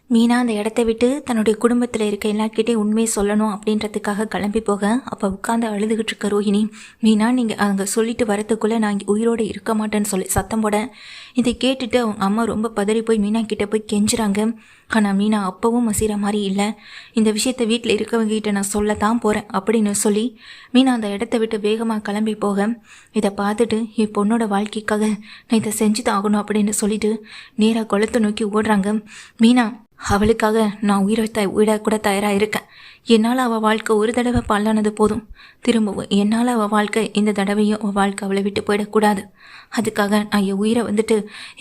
மீனா அந்த இடத்த விட்டு தன்னுடைய குடும்பத்தில் இருக்க எல்லார்கிட்டையும் உண்மையை சொல்லணும் அப்படின்றதுக்காக கிளம்பி போக அப்போ உட்காந்து அழுதுகிட்டு இருக்க ரோஹிணி, மீனா நீங்கள் அங்கே சொல்லிட்டு வரத்துக்குள்ளே நான் இங்கே உயிரோடு இருக்க மாட்டேன்னு சொல்லி சத்தம் போட, இதை கேட்டுட்டு அவங்க அம்மா ரொம்ப பதறி போய் மீனா கிட்டே போய் கெஞ்சுறாங்க. ஆனால் மீனா அப்பவும் மசிகிற மாதிரி இல்லை. இந்த விஷயத்த வீட்டில் இருக்கவங்ககிட்ட நான் சொல்லத்தான் போகிறேன் அப்படின்னு சொல்லி மீனா அந்த இடத்த விட்டு வேகமாக கிளம்பி போக, இதை பார்த்துட்டு என் பொண்ணோட வாழ்க்கைக்காக நான் இதை செஞ்சு தான் ஆகணும் அப்படின்னு சொல்லிட்டு நேராக குளத்தை நோக்கி ஓடுறாங்க. மீனா, அவளுக்காக நான் விட கூட தயாராக இருக்கேன். என்னால் அவள் வாழ்க்கை ஒரு தடவை பல்லானது போதும். திரும்பவும் என்னால் அவள் வாழ்க்கை இந்த தடவையும் அவள் வாழ்க்கை அவளை விட்டு போயிடக்கூடாது. அதுக்காக நான் என் உயிரை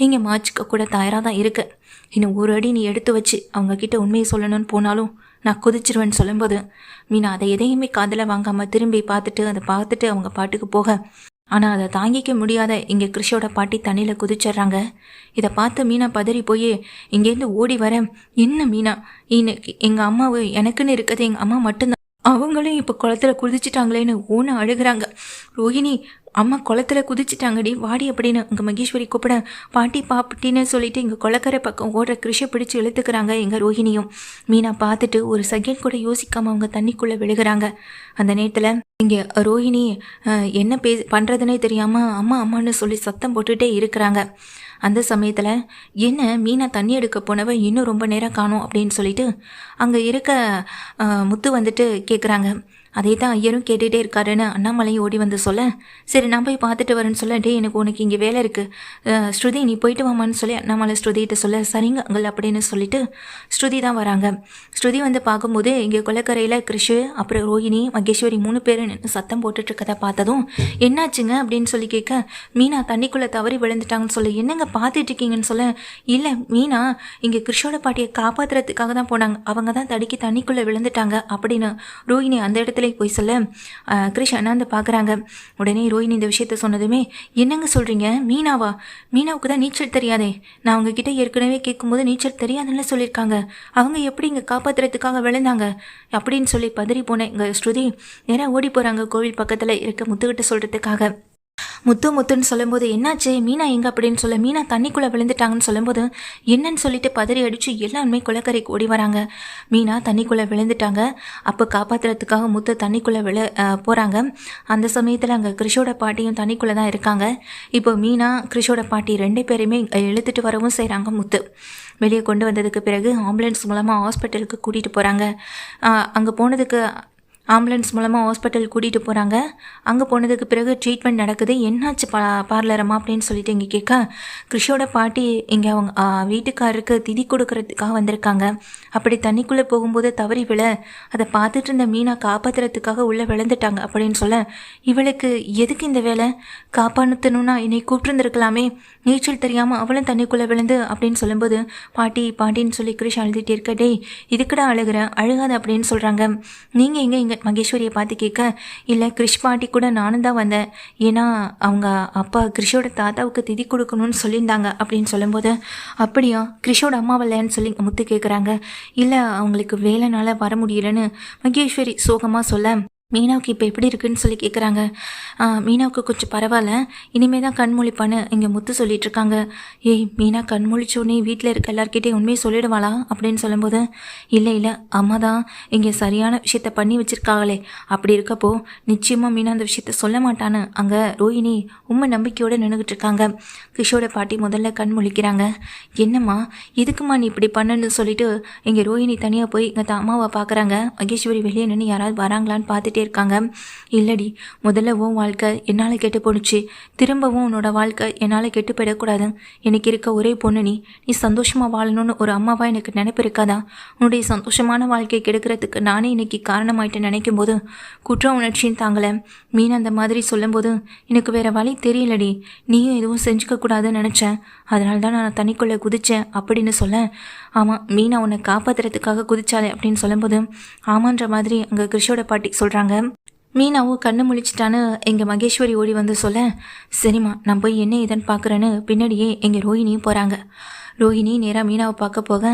இங்கே மாச்சிக்க கூட தயாராக தான் இருக்கேன். இன்னும் ஒரு அடி நீ எடுத்து வச்சு அவங்கக்கிட்ட உண்மையை சொல்லணும்னு போனாலும் நான் குதிச்சிருவேன்னு சொல்லும்போது மீனா அதை எதையுமே காதில் வாங்காமல் திரும்பி அதை பார்த்துட்டு அவங்க பாட்டுக்கு போக, ஆனால் அதை தாங்கிக்க முடியாத இங்கே கிருஷோட பாட்டி தண்ணியில் குதிச்சிட்றாங்க. இதை பார்த்து மீனா பதறி போய் இங்கேருந்து ஓடி வர, என்ன மீனா, இன்னைக்கு எங்கள் அம்மாவை எனக்குன்னு இருக்கிறது எங்கள் அம்மா மட்டும்தான், அவங்களும் இப்போ குளத்துல குதிச்சிட்டாங்களேன்னு ஓன அழுகிறாங்க. ரோஹிணி, அம்மா குளத்துல குதிச்சிட்டாங்கடி, வாடி அப்படின்னு இங்கே மகேஸ்வரி கூப்பிட, பாட்டி பாப்பிட்டின்னு சொல்லிட்டு இங்கே குளக்கரை பக்கம் ஓடுற கிருஷை பிடிச்சி இழுத்துக்கிறாங்க எங்கள் ரோஹிணியும். மீனா பார்த்துட்டு ஒரு செகண்ட் கூட யோசிக்காமல் அவங்க தண்ணிக்குள்ளே விழுகிறாங்க. அந்த நேரத்தில் இங்கே ரோஹிணி என்ன பண்ணுறதுனே தெரியாமல் அம்மா அம்மான்னு சொல்லி சத்தம் போட்டுகிட்டே இருக்கிறாங்க. அந்த சமயத்தில் என்ன மீனா தண்ணி எடுக்க போனவ இன்னும் ரொம்ப நேரம் காணும் அப்படின்னு சொல்லிட்டு அங்கே இருக்க முத்து கேட்குறாங்க. அதே தான் ஐயரும் கேட்டுகிட்டே இருக்காருன்னு அண்ணாமலையும் ஓடி வந்து சொல்ல, சரி நான் போய் பார்த்துட்டு வரேன்னு சொல்ல, டே எனக்கு உனக்கு இங்கே வேலை இருக்குது ஸ்ருதி நீ போயிட்டு வாமான்னு சொல்லி அண்ணாமலை ஸ்ருதிகிட்ட சொல்ல, சரிங்க அங்கள் அப்படின்னு சொல்லிட்டு ஸ்ருதி தான் வராங்க. ஸ்ருதி பார்க்கும்போது இங்கே கொலைக்கரையில் கிருஷு அப்புறம் ரோஹிணி மகேஸ்வரி 3 பேர் சத்தம் போட்டுட்ருக்கதை பார்த்ததும் என்னாச்சுங்க அப்படின்னு சொல்லி கேட்க, மீனா தண்ணிக்குள்ளே தவறி விழுந்துட்டாங்கன்னு சொல்ல, என்னங்க பார்த்துட்டு இருக்கீங்கன்னு சொல்ல, இல்லை மீனா இங்கே கிருஷோட பாட்டியை காப்பாற்றுறதுக்காக தான் போனாங்க, அவங்க தான் தடுக்கி தண்ணிக்குள்ளே விழுந்துட்டாங்க அப்படின்னு ரோஹிணி அந்த இடத்துல போய் சொல்ல, கிருஷ் அண்ணாந்து பார்க்குறாங்க. உடனே ரோஹிணி இந்த விஷயத்த சொன்னதுமே, என்னங்க சொல்கிறீங்க, மீனாவா, மீனாவுக்கு தான் நீச்சல் தெரியாதே, நான் அவங்கக்கிட்ட ஏற்கனவே கேட்கும்போது நீச்சல் தெரியாதுன்னு சொல்லியிருக்காங்க, அவங்க எப்படி இங்கே காப்பாற்றுறதுக்காக விழுந்தாங்க அப்படின்னு சொல்லி பதறி போனேன். இங்கே ஸ்ருதி நேராக ஓடி போகிறாங்க கோவில் பக்கத்தில் இருக்க முத்துக்கிட்ட சொல்கிறதுக்காக. முத்துன்னு சொல்லும்போது, என்னாச்சு மீனா எங்க அப்படின்னு சொல்ல, மீனா தண்ணிக்குள்ளே விழுந்துட்டாங்கன்னு சொல்லும்போது என்னன்னு சொல்லிட்டு பதறி அடித்து எல்லாருமே குளக்கரைக்கு ஓடி வராங்க. மீனா தண்ணிக்குள்ளே விழுந்துட்டாங்க. அப்போ காப்பாற்றுறதுக்காக முத்து தண்ணிக்குள்ளே போகிறாங்க. அந்த சமயத்தில் அங்கே கிருஷோட பாட்டியும் தண்ணிக்குள்ளே தான் இருக்காங்க. இப்போ மீனா கிருஷோட பாட்டி 2 பேரையுமே இழுத்துட்டு வரவும் செய்கிறாங்க. முத்து வெளியே கொண்டு வந்ததுக்கு பிறகு ஆம்புலன்ஸ் மூலமாக ஹாஸ்பிட்டலுக்கு கூட்டிகிட்டு போகிறாங்க. அங்கே போனதுக்கு ஆம்புலன்ஸ் மூலமாக ஹாஸ்பிட்டல் கூட்டிகிட்டு போகிறாங்க. அங்கே போனதுக்கு பிறகு ட்ரீட்மெண்ட் நடக்குது. என்னாச்சு பார்லரம்மா அப்படின்னு சொல்லிட்டு இங்கே கேட்க, கிருஷோட பாட்டி இங்கே அவங்க வீட்டுக்காரருக்கு திதி கொடுக்கறதுக்காக வந்திருக்காங்க. அப்படி தண்ணிக்குள்ளே போகும்போது தவறி விழ அதை பார்த்துட்டு இருந்த மீனா காப்பாற்றுறதுக்காக உள்ளே விழுந்துட்டாங்க அப்படின்னு சொல்ல, இவளுக்கு எதுக்கு இந்த வேலை, காப்பாற்றணும்னா என்னை கூப்பிட்டுருந்துருக்கலாமே, நீச்சல் தெரியாமல் அவளும் தண்ணிக்குள்ளே விழுந்து அப்படின்னு சொல்லும்போது, பாட்டின்னு சொல்லி கிருஷ் அழுதுகிட்டே இருக்க, டேய் இதுக்குடா அழுகிறேன், அழுகாத அப்படின்னு சொல்கிறாங்க. நீங்கள் இங்கே மகேஸ்வரியை பார்த்து கேட்க, இல்லை கிருஷ் பாட்டி கூட நானும் தான் வந்தேன், ஏன்னா அவங்க அப்பா கிருஷோட தாத்தாவுக்கு திதி கொடுக்கணும்னு சொல்லியிருந்தாங்க அப்படின்னு சொல்லும்போது, அப்படியா கிருஷோட அம்மா வரலன்னு சொல்லி முத்து கேட்குறாங்க. இல்லை அவங்களுக்கு வேலைனால வர முடியலன்னு மகேஸ்வரி சோகமாக சொல்ல, மீனாவுக்கு இப்போ எப்படி இருக்குன்னு சொல்லி கேட்குறாங்க. மீனாவுக்கு கொஞ்சம் பரவாயில்ல, இனிமேல் தான் கண்மொழிப்பான்னு இங்கே முத்து சொல்லிட்டு இருக்காங்க. ஏய் மீனா கண்மொழிச்சோடனே வீட்டில் இருக்க எல்லாருக்கிட்டே உண்மையை சொல்லிடுவாளா அப்படின்னு சொல்லும்போது, இல்லை அம்மா தான் இங்கே சரியான விஷயத்த பண்ணி வச்சுருக்காங்களே, அப்படி இருக்கப்போ நிச்சயமாக மீனா அந்த விஷயத்த சொல்ல மாட்டான்னு அங்கே ரோஹிணி நம்பிக்கையோடு நின்றுக்கிட்டு இருக்காங்க. கிருஷோட பாட்டி முதல்ல கண்மொழிக்கிறாங்க. என்னம்மா எதுக்குமா நீ இப்படி பண்ணுன்னு சொல்லிட்டு இங்கே ரோஹிணி தனியாக போய் இங்கே அம்மாவை பார்க்குறாங்க. மகேஸ்வரி வெளியே நின்று யாராவது வராங்களான்னு பார்த்துட்டு இருக்காங்க. இல்லடி, முதல்ல உன் வாழ்க்கை என்னால் கெட்டு போணுச்சு, திரும்பவும் உன்னோட வாழ்க்கை என்னால் கெட்டு போயிடக்கூடாது. எனக்கு இருக்க ஒரே பொண்ணு நீ சந்தோஷமாக வாழணும்னு ஒரு அம்மாவா எனக்கு நினைப்பு இருக்காதா? உன்னுடைய சந்தோஷமான வாழ்க்கையை கெடுக்கிறதுக்கு நானே இன்னைக்கு காரணமாயிட்டு நினைக்கும் போது குற்ற உணர்ச்சின்னு தாங்கலை. மீன் அந்த மாதிரி சொல்லும்போது எனக்கு வேற வழி தெரியலடி, நீயும் எதுவும் செஞ்சுக்க கூடாதுன்னு நினச்சேன், அதனால தான் நான் தண்ணிக்குள்ளே குதித்தேன் அப்படின்னு சொல்ல, ஆமாம் மீனா உன்னை காப்பாற்றுறதுக்காக குதிச்சாலே அப்படின்னு சொல்லும்போது ஆமான்ற மாதிரி அங்கே கிருஷோட பாட்டி சொல்கிறாங்க. மீனாவும் கண்ணு முழிச்சிட்டான்னு எங்கள் மகேஸ்வரி ஓடி வந்து சொல்ல, சரிம்மா நான் போய் என்ன ஏதுன்னு பார்க்குறேன்னு பின்னாடியே எங்கள் ரோஹிணியும் போகிறாங்க. ரோஹிணி நேராக மீனாவை பார்க்க போக,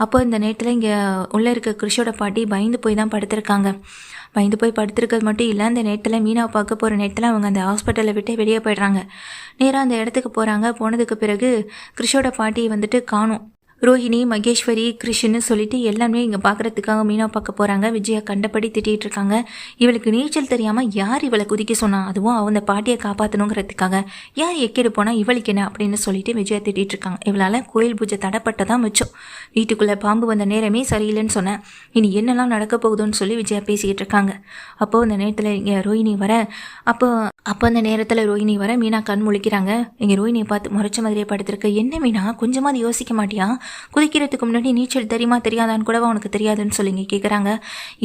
அப்போ இந்த நேரத்தில் இங்கே உள்ளே இருக்க கிருஷோட பாட்டி பயந்து போய் தான் படுத்திருக்காங்க. பயந்து போய் படுத்திருக்கிறது மட்டும் இல்லை, அந்த நேரத்தில் மீனாவை பார்க்க போகிற நேரத்தில் அவங்க அந்த ஹாஸ்பிட்டலை விட்டு வெளியே போயிடுறாங்க. நேராக அந்த இடத்துக்கு போகிறாங்க. போனதுக்கு பிறகு கிருஷோட பாட்டி காணும். ரோஹிணி, மகேஸ்வரி, கிருஷ்ணு சொல்லிட்டு எல்லாமே இங்கே பார்க்குறதுக்காக மீனா பார்க்க போகிறாங்க. விஜயா கண்டபடி திட்டிகிட்டு இருக்காங்க. இவளுக்கு நீச்சல் தெரியாமல் யார் இவளை குதிக்க சொன்னா, அதுவும் அந்த பாட்டியை காப்பாற்றணுங்கிறதுக்காக யார் எக்கேடு போனால் இவளுக்கு என்ன அப்படின்னு சொல்லிட்டு விஜயா திட்டிகிட்டு இருக்காங்க. இவளால் கோயில் பூஜை தடைப்பட்டதான் மிச்சம். வீட்டுக்குள்ளே பாம்பு வந்த நேரமே சரியில்லைன்னு சொன்னேன். இனி என்னெல்லாம் நடக்க போகுதுன்னு சொல்லி விஜயா பேசிக்கிட்டு இருக்காங்க. அப்போது அந்த நேரத்தில் இங்கே ரோஹிணி வர அப்போ அந்த நேரத்தில் ரோஹிணி வர மீனா கண் முழிக்கிறாங்க. இங்கே ரோஹிணியை பார்த்து முறைச்ச மாதிரியே படுத்திருக்க. என்ன மீனா, கொஞ்சமாவது யோசிக்க மாட்டியா? குதிக்கிறதுக்கு முன்னாடி நீச்சல் தெரியுமா தெரியாதான்னு கூட உனக்கு தெரியாதுன்னு சொல்லிங்க கேட்குறாங்க.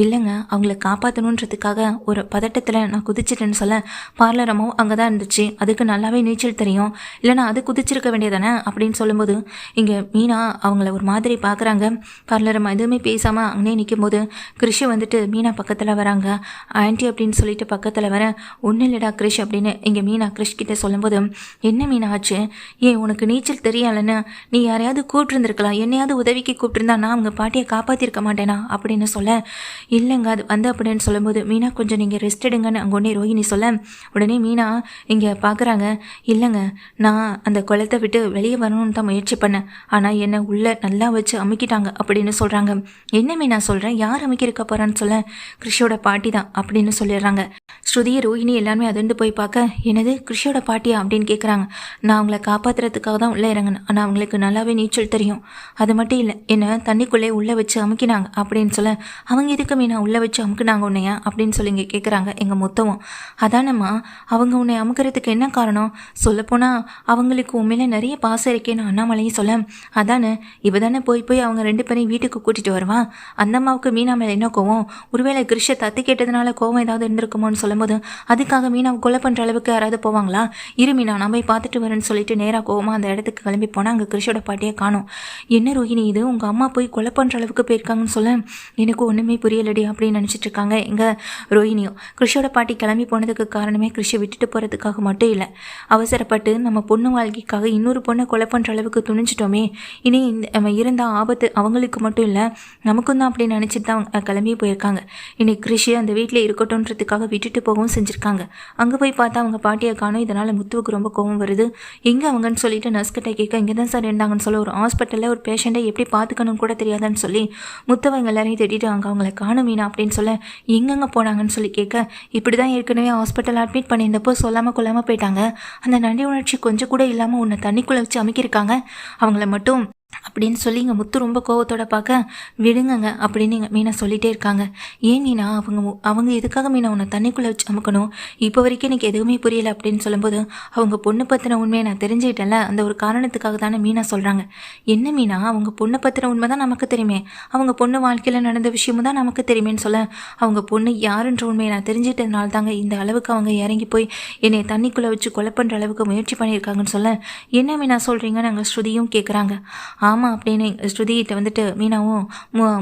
இல்லைங்க, அவங்கள காப்பாற்றணுன்றதுக்காக ஒரு பதட்டத்தில் நான் குதிச்சிட்டேன்னு சொல்ல, பார்லர் அம்மாவும் அங்கே தான் இருந்துச்சு, அதுக்கு நல்லாவே நீச்சல் தெரியும், இல்லைனா அது குதிச்சிருக்க வேண்டியதானே அப்படின்னு சொல்லும்போது இங்கே மீனா அவங்கள ஒரு மாதிரி பார்க்குறாங்க. பார்லர் அம்மா எதுவுமே பேசாமல் அங்கே நிற்கும் போது கிருஷி வந்துட்டு மீனா பக்கத்தில் வராங்க. ஆன்ட்டி அப்படின்னு சொல்லிட்டு பக்கத்தில் வர, ஒன்றும் இல்லைடா கிருஷ் அப்படின்னு இங்கே மீனா கிருஷ் கிட்டே சொல்லும்போது, என்ன மீனா ஆச்சு, ஏன் உனக்கு நீச்சல் தெரியலன்னு நீ யாரையாவது கூப்பிட்டுருந்துருக்கலாம், என்னையாவது உதவிக்கு கூப்பிட்டுருந்தா நான் அவங்க பாட்டியை காப்பாற்றிருக்க மாட்டேனா அப்படின்னு சொல்ல, இல்லைங்க அது வந்து அப்படின்னு சொல்லும்போது, மீனா கொஞ்சம் நீங்கள் ரெஸ்ட் எடுங்கன்னு அங்கே உடனே ரோஹிணி சொல்ல, உடனே மீனா இங்கே பார்க்குறாங்க. இல்லைங்க, நான் அந்த குளத்தை விட்டு வெளியே வரணும்னு தான் முயற்சி பண்ணேன், ஆனால் என்னை உள்ளே நல்லா வச்சு அமுக்கிட்டாங்க அப்படின்னு சொல்கிறாங்க. என்ன மீனா சொல்கிறேன், யார் அமுக்கியிருக்க போகிறான்னு சொல்ல, கிருஷியோட பாட்டி தான் அப்படின்னு சொல்லிடுறாங்க. ஸ்ருதி, ரோஹிணி எல்லாருமே அதிர்ந்து போய் பார்க்க, என்னது கிருஷியோட பாட்டியா அப்படின்னு கேட்குறாங்க. நான் அவங்கள காப்பாற்றுறதுக்காக தான் உள்ளே இறங்கினேன், ஆனால் அவங்களுக்கு நல்லாவே நீச்சல் தெரியும், அது மட்டும் இல்லை என்னை தண்ணிக்குள்ளே உள்ளே வச்சு அமுக்கினாங்க அப்படின்னு சொல்ல, அவங்க எதுக்கு மீனா உள்ளே வச்சு அமுக்குனாங்க உன்னையா அப்படின்னு சொல்லி இங்கே கேட்குறாங்க எங்கள் மொத்தமும். அதானம்மா, அவங்க உன்னை அமுக்கிறதுக்கு என்ன காரணம், சொல்லப்போனால் அவங்களுக்கு உண்மையில நிறைய பாசம் இருக்கேன்னு அண்ணாமலையும் சொல்ல, அதானே இவ தானே போய் போய் அவங்க 2 பேரையும் வீட்டுக்கு கூட்டிகிட்டு வருவான், அந்த அம்மாவுக்கு மீனா மேலே என்ன கோவம், ஒருவேளை கிருஷ்ண தத்து கேட்டதுனால கோவம் ஏதாவது இருந்திருக்குமோன்னு சொல்லும்போது, அதுக்காக மீனாவை கொலை பண்ணுற அளவுக்கு யாராவது போவாங்களா, இரு மீனா நான் போய் பார்த்துட்டு வரேன்னு சொல்லிட்டு நேராக கோவமாக அந்த இடத்துக்கு கிளம்பி போனால் அங்கே கிருஷோட பாட்டியை காணும். என்ன ரோஹிணி இது, உங்கள் அம்மா போய் கொலை பண்ணுற அளவுக்கு போயிருக்காங்கன்னு சொல்ல, எனக்கு ஒன்றுமே புரியலடி அப்படின்னு நினச்சிட்டு இருக்காங்க எங்கள் ரோஹிணியும். கிருஷோட பாட்டி கிளம்பி போனதுக்கு காரணமே கிருஷை விட்டுட்டு போகிறதுக்காக மட்டும் இல்லை, அவசரப்பட்டு நம்ம பொண்ணு வாழ்க்கைக்காக இன்னொரு பொண்ணை கொலை பண்ணுற அளவுக்கு துணிஞ்சிட்டோமே, இனி நம்ம இருந்தால் ஆபத்து அவங்களுக்கு மட்டும் இல்லை நமக்கும் தான் அப்படின்னு நினச்சிட்டு தான் அவங்க கிளம்பி போயிருக்காங்க. இன்னைக்கு கிருஷி அந்த வீட்டில் இருக்கட்டும்ன்றதுக்காக விட்டுட்டு போகவும் செஞ்சுருக்காங்க. அங்கே போய் பார்த்தா அவங்க பாட்டியை காணும். இதனால் முத்துவுக்கு ரொம்ப கோபம் வருது. எங்கே அவங்கன்னு சொல்லிட்டு நர்ஸ்கிட்ட கேட்க, இங்கே தான் சார் இருந்தாங்கன்னு சொல்ல, ஒரு ஹாஸ்பிட்டலில் ஒரு பேஷண்ட்டை எப்படி பார்த்துக்கணும்னு கூட தெரியாதான்னு சொல்லி முத்தவங்க எல்லாரையும் தேடிட்டு அங்கே அவங்கள காணும் மீனா அப்படின்னு சொல்ல, எங்கெங்கே போனாங்கன்னு சொல்லி கேட்க, இப்படி தான் ஏற்கனவே ஹாஸ்பிட்டல் அட்மிட் பண்ணியிருந்தப்போ சொல்லாமல் கொள்ளாமல் போயிட்டாங்க, அந்த நன்றி உணர்ச்சி கொஞ்சம் கூட இல்லாமல் உன்னை தண்ணிக்குள்ளே வச்சு அமுக்கியிருக்காங்க, அவங்கள மட்டும் அப்படின்னு சொல்லி இங்கே முத்து ரொம்ப கோவத்தோட பார்க்க, விடுங்கங்க அப்படின்னு இங்கே மீனா சொல்லிகிட்டே இருக்காங்க. ஏன் மீனா, அவங்க எதுக்காக மீனா உன்னை தண்ணிக்குள்ளே வச்சு அமுக்கணும், இப்போ வரைக்கும் எனக்கு எதுவுமே புரியலை அப்படின்னு சொல்லும்போது, அவங்க பொண்ணு பற்றின உண்மையை நான் தெரிஞ்சுக்கிட்டேன்ல, அந்த ஒரு காரணத்துக்காக தானே மீனா சொல்கிறாங்க. என்ன மீனா, அவங்க பொண்ணு பற்றின உண்மை தான் நமக்கு தெரியுமே, அவங்க பொண்ணு வாழ்க்கையில் நடந்த விஷயமும் தான் நமக்கு தெரியுமேன்னு சொல்ல, அவங்க பொண்ணு யாருன்ற உண்மையை நான் தெரிஞ்சுக்கிட்டதுனால தாங்க இந்த அளவுக்கு அவங்க இறங்கி போய் என்னை தண்ணிக்குள்ளே வச்சு கொலை பண்ணுற அளவுக்கு முயற்சி பண்ணியிருக்காங்கன்னு சொல்ல, என்ன மீனா சொல்கிறீங்கன்னு நாங்கள் ஸ்ருதியும் கேட்குறாங்க. ஆமாம் அப்படின்னு ஸ்ருதிகிட்ட வந்துட்டு மீனாவும்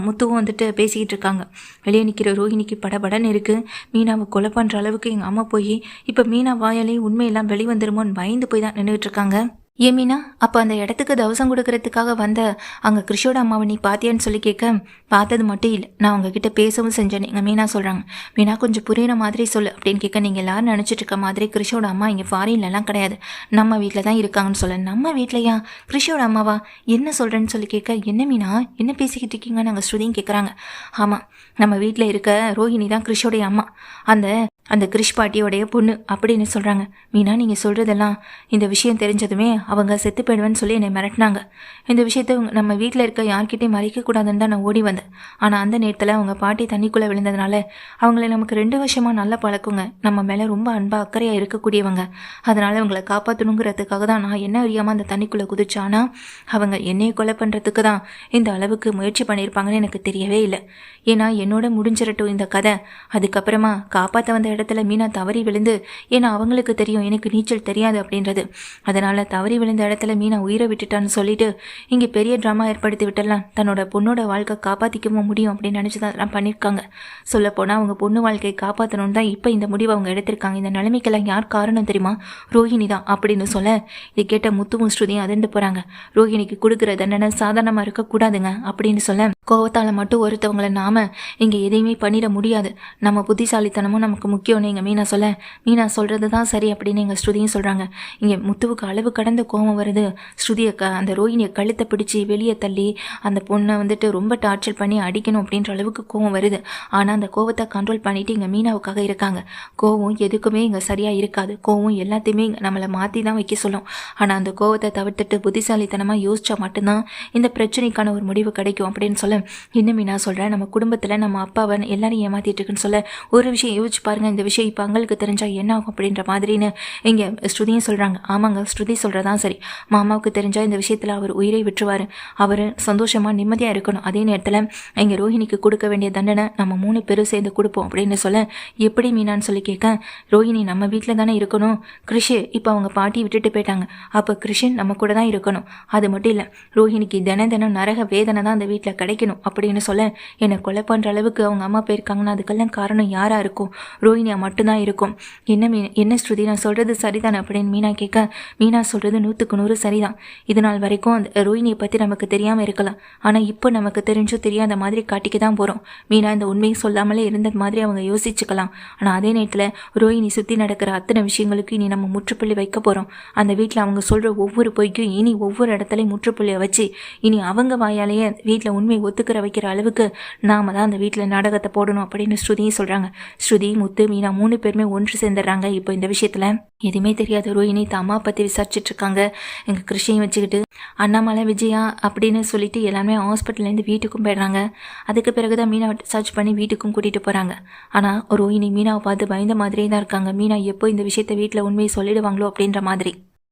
முத்துவும் வந்துட்டு பேசிக்கிட்டு இருக்காங்க. வெளியே நிற்கிற ரோஹிணிக்கு படபடன்னு இருக்குது. மீனாவை கொலை பண்ணுற அளவுக்கு எங்கள் அம்மா போய் இப்போ மீனா வாயாலே உண்மையெல்லாம் வெளிவந்துருமோன்னு பயந்து போய் தான் நின்றுட்டு இருக்காங்க. ஏன் மீனா, அப்போ அந்த இடத்துக்கு தவசம் கொடுக்கறதுக்காக வந்த அங்கே கிருஷோட அம்மாவை நீ பார்த்தியான்னு சொல்லி கேட்க, பார்த்தது மட்டும் இல்லை, நான் உங்ககிட்ட பேசவும் செஞ்சேன். நீங்கள் மீனா சொல்கிறாங்க. மீனா கொஞ்சம் புரியுற மாதிரி சொல்லு அப்படின்னு கேட்க, நீங்கள் எல்லோரும் நினச்சிட்டு இருக்க மாதிரி கிருஷோட அம்மா இங்கே ஃபாரின்லலாம் கிடையாது, நம்ம வீட்டில் தான் இருக்காங்கன்னு சொல்ல. நம்ம வீட்லையா, கிருஷோட அம்மாவா, என்ன சொல்கிறேன்னு சொல்லி கேட்க, என்ன மீனா என்ன பேசிக்கிட்டு இருக்கீங்கன்னு நாங்கள் ஸ்ருதியும் கேட்குறாங்க. ஆமாம், நம்ம வீட்டில் இருக்க ரோஹிணி தான் கிருஷோடைய அம்மா, அந்த கிருஷ் பாட்டியோடைய பொண்ணு அப்படின்னு சொல்கிறாங்க. மீனா, நீங்கள் சொல்கிறதெல்லாம் இந்த விஷயம் தெரிஞ்சதுமே அவங்க செத்து போயிடுவேன்னு சொல்லி என்னை மிரட்டினாங்க. இந்த விஷயத்தை நம்ம வீட்டில் இருக்க யார்கிட்டையும் மறைக்கக்கூடாதுன்னு தான் நான் ஓடி வந்தேன். ஆனால் அந்த நேரத்தில் அவங்க பாட்டி தண்ணிக்குள்ளே விழுந்ததுனால அவங்கள நமக்கு 2 வருஷமாக நல்லா பழக்குங்க, நம்ம மேலே ரொம்ப அன்பாக அக்கறையாக இருக்கக்கூடியவங்க, அதனால் அவங்கள காப்பாற்றணுங்கிறதுக்காக தான் நான் என்ன அறியாமல் அந்த தண்ணிக்குள்ளே குதிச்சானா அவங்க என்னையை கொலை பண்ணுறதுக்கு தான் இந்த அளவுக்கு முயற்சி பண்ணியிருப்பாங்கன்னு எனக்கு தெரியவே இல்லை. ஏன்னா என்னோட முடிஞ்சிடட்டும் இந்த கதை, அதுக்கப்புறமா காப்பாற்ற வந்த இடத்துல மீனா தவறி விழுந்து, ஏன்னா அவங்களுக்கு தெரியும் எனக்கு நீச்சல் தெரியாது அப்படின்றது, அதனால் தவறி விழுந்த இடத்துல மீனா உயிரை விட்டுட்டான்னு சொல்லிட்டு இங்கே பெரிய ட்ராமா ஏற்படுத்தி விட்டுடலாம், தன்னோட பொண்ணோட வாழ்க்கை காப்பாற்றிக்கவும் முடியும் அப்படின்னு நினச்சி தான் அதெல்லாம் பண்ணியிருக்காங்க. சொல்லப்போனால் அவங்க பொண்ணு வாழ்க்கையை காப்பாற்றணும்னு தான் இப்போ இந்த முடிவை அவங்க எடுத்திருக்காங்க. இந்த நிலைமைக்கெல்லாம் யார் காரணம் தெரியுமா, ரோஹிணி தான் அப்படின்னு சொல்ல, இதை கேட்ட முத்துவும் ஸ்ருதியும் அதிர்ந்து போகிறாங்க. ரோஹிணிக்கு கொடுக்குற தண்டனை சாதாரணமாக இருக்கக்கூடாதுங்க அப்படின்னு சொல்ல, கோவத்தால் மட்டும் ஒருத்தவங்கள நாம இங்கே எதையுமே பண்ணிட முடியாது. நம்ம புத்திசாலித்தனமும் நமக்கு முக்கியம்னு எங்கள் மீனா சொல்ல, மீனா சொல்கிறது தான் சரி அப்படின்னு எங்கள் ஸ்ருதியும் சொல்கிறாங்க. இங்கே முத்துவுக்கு அளவு கடந்த கோவம் வருது. ஸ்ருதியை அந்த ரோஹிணியை கழுத்தை பிடிச்சி வெளியே தள்ளி அந்த பொண்ணை வந்துட்டு ரொம்ப டார்ச்சர் பண்ணி அடிக்கணும் அப்படின்ற அளவுக்கு கோவம் வருது. ஆனால் அந்த கோவத்தை கண்ட்ரோல் பண்ணிட்டு இங்கே மீனாவுக்காக இருக்காங்க. கோவம் எதுக்குமே இங்கே சரியாக இருக்காது. கோவம் எல்லாத்தையுமே நம்மளை மாற்றி தான் வைக்க சொல்லும். ஆனால் அந்த கோவத்தை தவிர்த்துட்டு புத்திசாலித்தனமாக யோசிச்சா மட்டும்தான் இந்த பிரச்சனைக்கான ஒரு முடிவு கிடைக்கும் அப்படின்னு சொல்ல, இன்னும் நான் சொல்கிறேன், நம்ம குடும்பத்தில் நம்ம அப்பாவை எல்லாரும் ஏமாத்திட்டு இருக்குன்னு சொல்ல, ஒரு விஷயம் யோசிச்சு பாருங்க, இந்த விஷயம் இப்போ அங்களுக்கு தெரிஞ்சா என்ன ஆகும் அப்படின்ற மாதிரின்னு இங்கே ஸ்ருதியும் சொல்கிறாங்க. ஆமாங்க, ஸ்ருதி சொல்கிறதான் சரி. மாமாவுக்கு தெரிஞ்சால் இந்த விஷயத்தில் அவர் உயிரை விட்டுருவார். அவர் சந்தோஷமாக நிம்மதியாக இருக்கணும். அதே நேரத்தில் எங்கள் ரோஹிணிக்கு கொடுக்க வேண்டிய தண்டனை நம்ம 3 பேரும் சேர்ந்து கொடுப்போம் அப்படின்னு சொல்ல, எப்படி மீனான்னு சொல்லி கேட்க, ரோஹிணி நம்ம வீட்டில் தானே இருக்கணும். கிருஷ் இப்போ அவங்க பாட்டி விட்டுட்டு போயிட்டாங்க. அப்போ கிருஷ்ணன் நம்ம கூட தான் இருக்கணும். அது மட்டும் இல்லை, ரோஹிணிக்கு தினம் நரக வேதனை தான் அந்த வீட்டில் கிடைக்கணும் அப்படின்னு சொல்ல, என்னை கொலை பண்ணுற அளவுக்கு அவங்க அம்மா போயிருக்காங்கன்னா அதுக்கெல்லாம் காரணம் யாராக இருக்கும்? ரோஹிணியா மட்டும்தான் இருக்கும். என்ன ஸ்ருதி, நான் சொல்கிறது சரிதானே அப்படின்னு மீனா கேட்க, மீனா சொல்கிறது 100க்கு 100 சரிதான். இது நாள் வரைக்கும் அந்த ரோஹிணியை பற்றி நமக்கு தெரியாமல் இருக்கலாம். ஆனால் இப்போ நமக்கு தெரிஞ்சும் தெரியாத மாதிரி காட்டிக்க தான் போகிறோம். மீனா இந்த உண்மையை சொல்லாமலே இருந்த மாதிரி அவங்க யோசிச்சுக்கலாம். ஆனால் அதே நேரத்தில் ரோஹிணி சுற்றி நடக்கிற அத்தனை விஷயங்களுக்கு இனி நம்ம முற்றுப்புள்ளி வைக்க போகிறோம். அந்த வீட்டில் அவங்க சொல்கிற ஒவ்வொரு பொய்க்கும் இனி ஒவ்வொரு இடத்துலையும் முற்றுப்புள்ளியை வச்சு இனி அவங்க வாயாலேயே வீட்டில் உண்மை ஒத்துக்கிற வைக்கிற அளவுக்கு நாம தான் அந்த வீட்டில் நாடகத்தை போடணும் அப்படின்னு ஸ்ருதியும் சொல்கிறாங்க. ஸ்ருதி, முத்து, மீனா 3 பேருமே ஒன்று சேர்ந்துடுறாங்க. இப்போ இந்த விஷயத்தில் எதுவுமே தெரியாத ரோஹிணி அம்மா பற்றி விசாரிச்சுட்டு இருக்காங்க. எங்கள் கிருஷ்ணையும் வச்சுக்கிட்டு அண்ணாமலை, விஜயா அப்படின்னு சொல்லிட்டு எல்லாமே ஹாஸ்பிட்டல்லேருந்து வீட்டுக்கும் போயிடுறாங்க. அதுக்கு பிறகு தான் மீனாவை சர்ச் பண்ணி வீட்டுக்கும் கூட்டிகிட்டு போகிறாங்க. ஆனால் ரோஹிணி மீனாவை பார்த்து பயந்த மாதிரியே தான் இருக்காங்க. மீனா எப்போ இந்த விஷயத்தை வீட்டில் உண்மையை சொல்லிடுவாங்களோ அப்படின்ற மாதிரி.